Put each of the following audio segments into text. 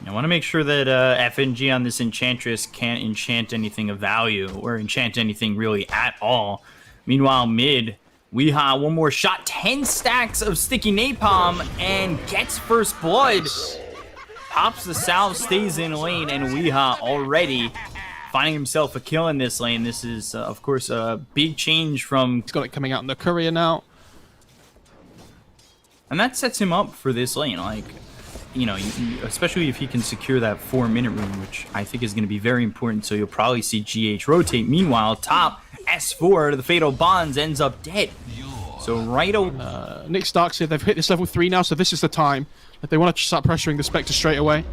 I want to make sure that FNG on this Enchantress can't enchant anything of value or enchant anything really at all. Meanwhile, mid, Weehaw, one more shot, 10 stacks of sticky napalm, and gets first blood. Pops the salve, stays in lane, and Weehaw already finding himself a kill in this lane. This is, of course, a big change from... He's got it coming out in the courier now. And that sets him up for this lane, like... You know, especially if he can secure that 4-minute rune, which I think is going to be very important, so you'll probably see GH rotate. Meanwhile, top S4 to the Fatal Bonds ends up dead. So right over... Nick Starks here, they've hit this level 3 now, so this is the time. If they want to start pressuring the Spectre straight away.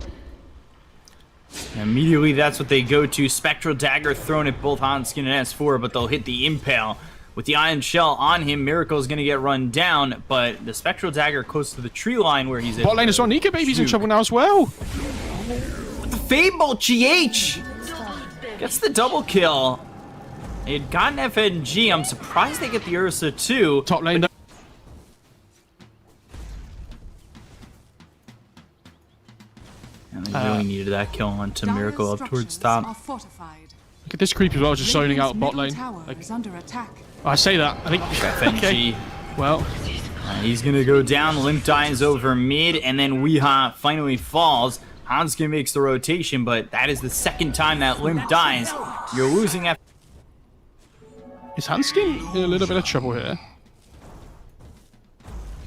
Immediately, that's what they go to. Spectral Dagger thrown at both Hanskin and S4, but they'll hit the Impale. With the Iron Shell on him, Miracle is going to get run down, but the Spectral Dagger close to the tree line where he's at. Bot lane as well. Nika Baby's in trouble now as well. With the Fable, GH gets the double kill. They had gotten FNG. I'm surprised they get the Ursa too. Top lane. And they really needed that kill onto Miracle up towards top. Look at this creep as well, just zoning out bot lane. Like, I say that. I think FNG. Okay. Well, he's gonna go down. Limp dies over mid, and then Weehaw finally falls. Hanskin makes the rotation, but that is the second time that Limp dies. You're losing F. Is Hanskin in a little bit of trouble here?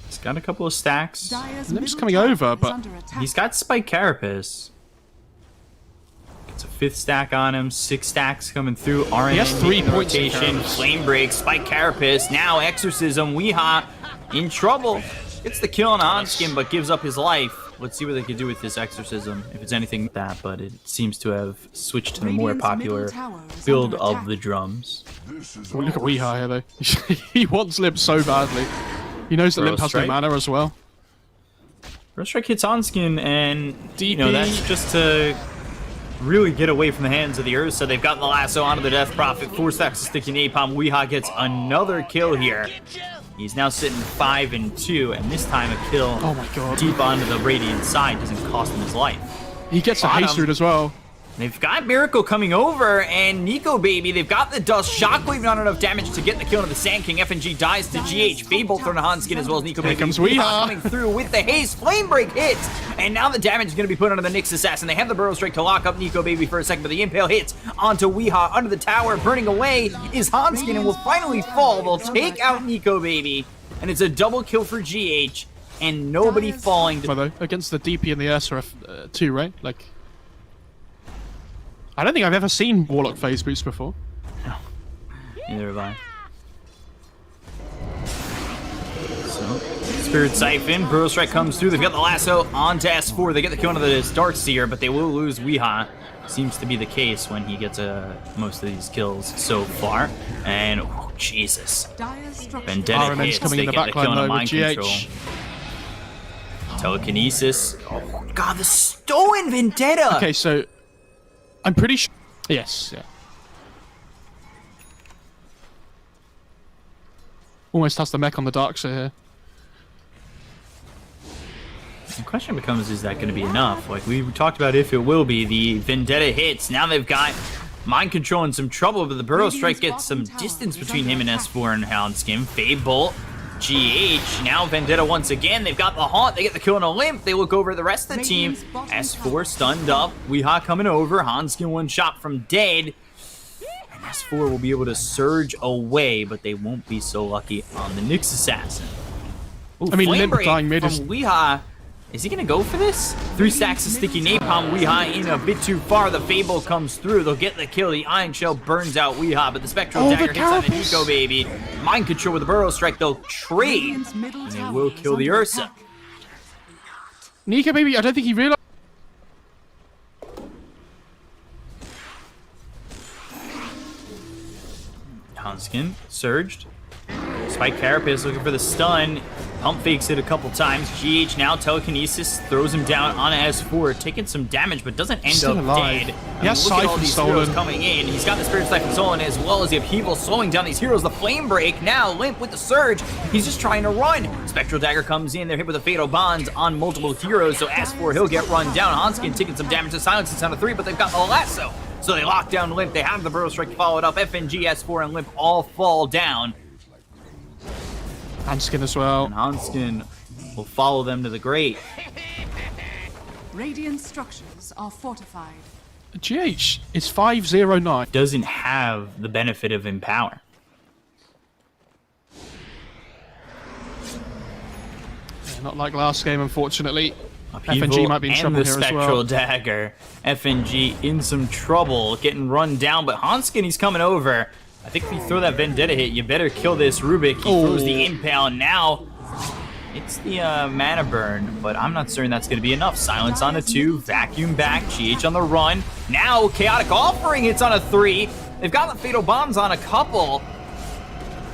He's got a couple of stacks. Limp's coming over, but he's got Spike Carapace. It's a 5th stack on him, 6 stacks coming through. RN he has 3 points. Rotation, Flame Break, Spike Carapace, now Exorcism. Weehaw in trouble. Gets the kill on Hanskin, but gives up his life. Let's see what they can do with this Exorcism, if it's anything like that, but it seems to have switched to the more popular build of the drums. Oh, look at Weehaw here, though. He wants Limp so badly. He knows that Limp has no mana as well. Burrow Strike hits Hanskin, and you know, that's just to really get away from the hands of the Ursa. They've got the lasso onto the Death Prophet. 4 stacks of sticky napalm. Weehaw gets another kill here. He's now sitting 5-2, and this time a kill deep onto the Radiant side doesn't cost him his life. He gets a haste root as well. They've got Miracle coming over, and Nico Baby, they've got the Dust. Shockwave not enough damage to get the kill into the Sand King. FNG dies to GH. Fable thrown to Hanskin as well as Nico Baby. Here comes Weehaw coming through with the haste. Flame Break hits, and now the damage is going to be put onto the Nyx Assassin. They have the Burrow Strike to lock up Nico Baby for a second, but the Impale hits onto Weehaw under the tower. Burning away is Hanskin and will finally fall. They'll take out Nico Baby, and it's a double kill for GH, and nobody falling. Against the DP and the Ursa too, right? Like, I don't think I've ever seen Warlock phase boost before. No, neither have I. So, Spirit Siphon, Burrow Strike comes through. They've got the lasso onto S4. They get the kill onto the Darkseer, but they will lose Weehaw. Seems to be the case when he gets most of these kills so far. And, oh, Jesus. Vendetta hits. Coming They in the get the kill backline into though Mind with Control. GH. Telekinesis. Oh, God, the Stolen Vendetta! Okay, so I'm pretty sure. Yes, yeah. Almost has the mech on the Darkseer here. The question becomes, is that going to be enough? Like we talked about, if it will be. The Vendetta hits. Now they've got Mind Control in some trouble, but the Burrow Strike gets some distance between him and S4 and Houndskin. Fable, GH, now Vendetta once again. They've got the Haunt. They get the kill on a Limp. They look over at the rest of the team. S4 stunned up. Weehaw coming over. Hanskin one shot from dead. And S4 will be able to surge away, but they won't be so lucky on the Nyx Assassin. Ooh, I mean, Flame Limp Break dying mid from is... Weehaw. Is he going to go for this? 3 stacks of sticky napalm. Weehaw in a bit too far. The Fable comes through. They'll get the kill. The Iron Shell burns out Weehaw, but the Spectral Dagger hits on the Nico Baby. Mind Control with the Burrow Strike. They'll trade, and they will kill the Ursa. Nico Baby, I don't think he realized. Hanskin surged. Spike Carapace looking for the stun. Pump fakes it a couple times. GH now telekinesis throws him down on S4, taking some damage, but doesn't end Still up alive. dead. He has look at all Siphon these heroes stolen. coming in. He's got the Spirit Siphon stolen as well as the upheaval slowing down these heroes. The Flame Break now, Limp with the Surge. He's just trying to run. Spectral Dagger comes in. They're hit with a Fatal Bonds on multiple heroes, so S4, he'll get run down. Hanskin taking some damage to silence. It's on a 3, but they've got the lasso. So they lock down Limp. They have the Burrow Strike followed up. FNG, S4, and Limp all fall down. Hanskin as well. And Hanskin will follow them to the grave. Radiant structures are fortified. GH is 509. Doesn't have the benefit of Empower. Yeah, not like last game, unfortunately. Upheaval FNG might be in and trouble the here as Spectral well. Dagger. FNG in some trouble, getting run down, but Hanskin, he's coming over. I think if you throw that Vendetta hit, you better kill this Rubik. He throws the Impale. Now, it's the mana burn, but I'm not certain that's going to be enough. Silence on a 2, Vacuum back, GH on the run. Now, Chaotic Offering hits on a 3. They've got the Fatal Bombs on a couple.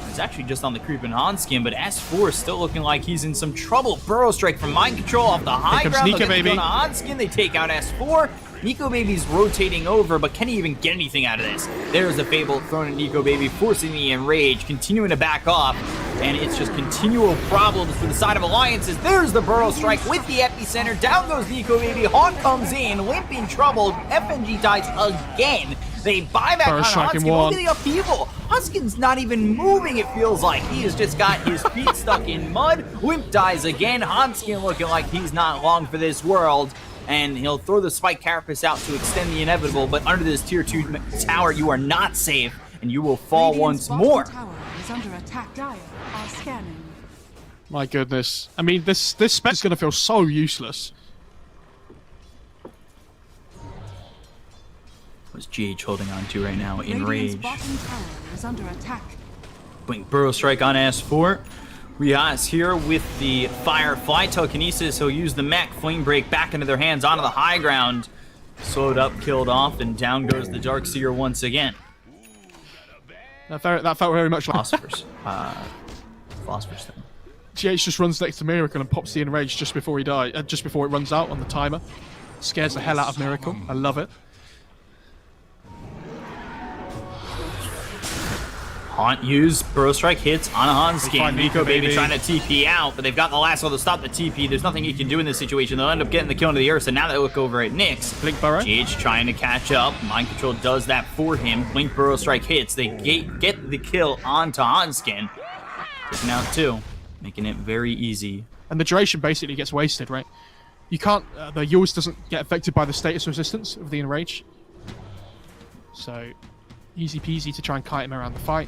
It's actually just on the creeping Hanskin, but S4 is still looking like he's in some trouble. Burrow Strike from Mind Control off the high comes ground. Nico They'll get the Baby. kill on Hanskin. They take out S4. Nico Baby's rotating over, but can he even get anything out of this? There's the Fable thrown at Nico Baby, forcing the Enrage, continuing to back off, and it's just continual problems for the side of Alliances. There's the Burrow Strike with the Epicenter. Down goes Nico Baby. Haunt comes in, Limp in trouble. FNG dies again. They buy back Burrow on Strike in Hanskin. one. Look at the upheaval. Hanskin's not even moving, it feels like. He has just got his feet stuck in mud. Limp dies again. Hanskin looking like he's not long for this world. And he'll throw the Spike Carapace out to extend the inevitable, but under this tier 2 tower, you are not safe, and you will fall Radiant's once bottom more. tower is under attack. Dire are scanning. My goodness. I mean, this spec is going to feel so useless. What's GH holding on to right now? In Radiant's rage. bottom tower is under attack. Blink Burrow Strike on S4. Rias here with the Firefly Telekinesis. He'll use the mech. Flame Break back into their hands onto the high ground. Slowed up, killed off, and down goes the Darkseer once again. That felt very much like Philosophers. Philosophers thing. GH just runs next to Miracle and pops the Enrage just before he dies, just before it runs out on the timer. Scares the hell out of Miracle. I love it. Haunt used, Burrow Strike hits on a Hanskin. find Nico Nico Baby Baby. trying to TP out, but they've got the lasso to stop the TP. There's nothing he can do in this situation. They'll end up getting the kill into the Ursa. Now they look over at Nyx. Blink Burrow. GH trying to catch up. Mind Control does that for him. Blink Burrow Strike hits. They get the kill onto Hanskin. Taking out 2, making it very easy. And the duration basically gets wasted, right? You can't. The Yules doesn't get affected by the status resistance of the Enrage. So, easy peasy to try and kite him around the fight.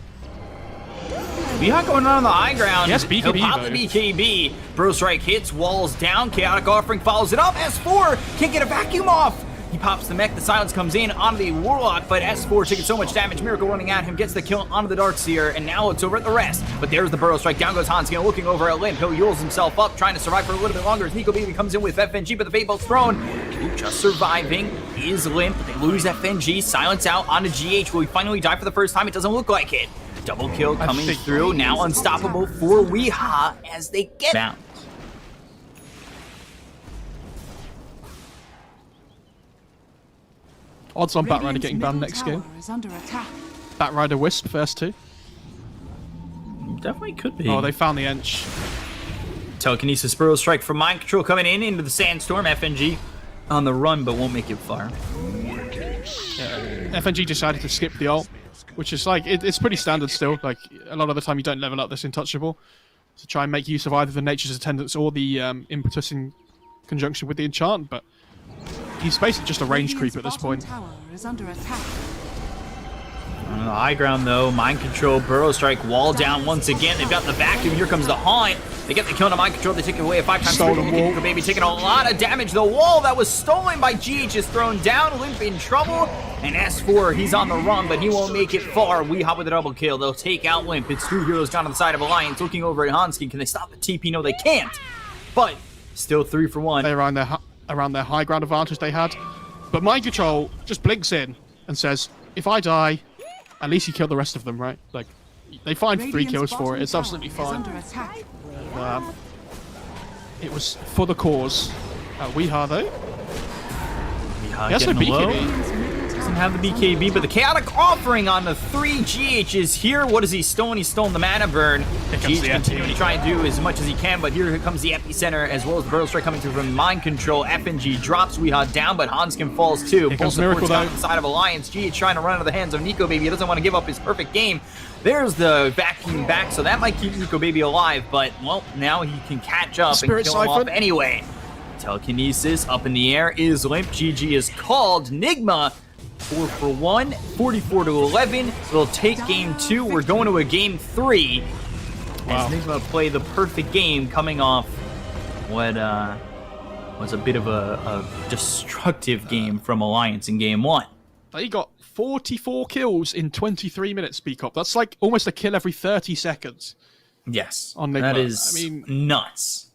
Weehawk going on the high ground. Yes, BKB He'll pop the though. BKB. Burrow Strike hits, walls down. Chaotic Offering follows it up. S4 can't get a vacuum off. He pops the mech. The silence comes in onto the Warlock, but S4 taking so much damage. Miracle running at him, gets the kill onto the Darkseer, and now it's over at the rest. But there's the Burrow Strike. Down goes Hanskin, looking over at Limp. He'll Yules himself up, trying to survive for a little bit longer as Nico Baby comes in with FNG, but the Fate Bolt's thrown. Just surviving is Limp. They lose FNG. Silence out onto GH. Will he finally die for the first time? It doesn't look like it. Double kill coming think- through. Now unstoppable for Weeha as they get down. Odds on Batrider Radiant's getting banned middle next game. tower is under attack. Batrider Wisp first 2. Definitely could be. Oh, they found the Ench. Telekinesis Burrow Strike from Mind Control coming in into the Sandstorm. FNG on the run, but won't make it far. FNG decided to skip the ult, which is like, it's pretty standard still. Like, a lot of the time you don't level up this Untouchable. To try and make use of either the Nature's Attendance or the Impetus in conjunction with the enchant, but he's basically just a range creep at this point. Tower is under attack. On the high ground, though, Mind Control, Burrow Strike, wall down once again. They've got the vacuum. Here comes the Haunt. They get the kill on Mind Control. They take it away a 5 times. Stolen wall. Nico Baby taking a lot of damage. The wall that was stolen by GH is thrown down. Limp in trouble. And S4, he's on the run, but he won't make it far. Weehawk with a double kill. They'll take out Limp. It's 2 heroes down on the side of Alliance. Looking over at Hanskin. Can they stop the TP? No, they can't. But still 3 for 1. They're around their high ground advantage they had. But Mind Control just blinks in and says, if I die, at least you kill the rest of them, right? Like, they find 3 kills for it. It's absolutely fine. Under attack. It was for the cause. Weeha though. Weeha He has no getting low. BKB. Doesn't have the BKB, but the chaotic offering on the 3 GHs here. What has he stolen? He's stolen the mana burn. comes GH the continuing FNG. to try and do as much as he can, but here comes the epicenter as well as the Burrow Strike coming through from Mind Control. FNG drops Weeha down, but Hanskin falls too. Here Full comes support's Miracle, got though. inside of Alliance. GH trying to run out of the hands of Nico Baby. He doesn't want to give up his perfect game. There's the vacuum back, so that might keep Nico Baby alive, but, well, now he can catch up Spirit and kill him off Siphon. anyway. Telekinesis up in the air is limp. GG is called. Nigma 4 for 1, 44 to 11. We'll take game 2. We're going to a game 3. Wow. As Nigma play the perfect game, coming off what was a bit of a destructive game from Alliance in game 1. They got 44 kills in 23 minutes, Speak-Up. That's like almost a kill every 30 seconds. Yes, On Nigma. that is I mean- nuts.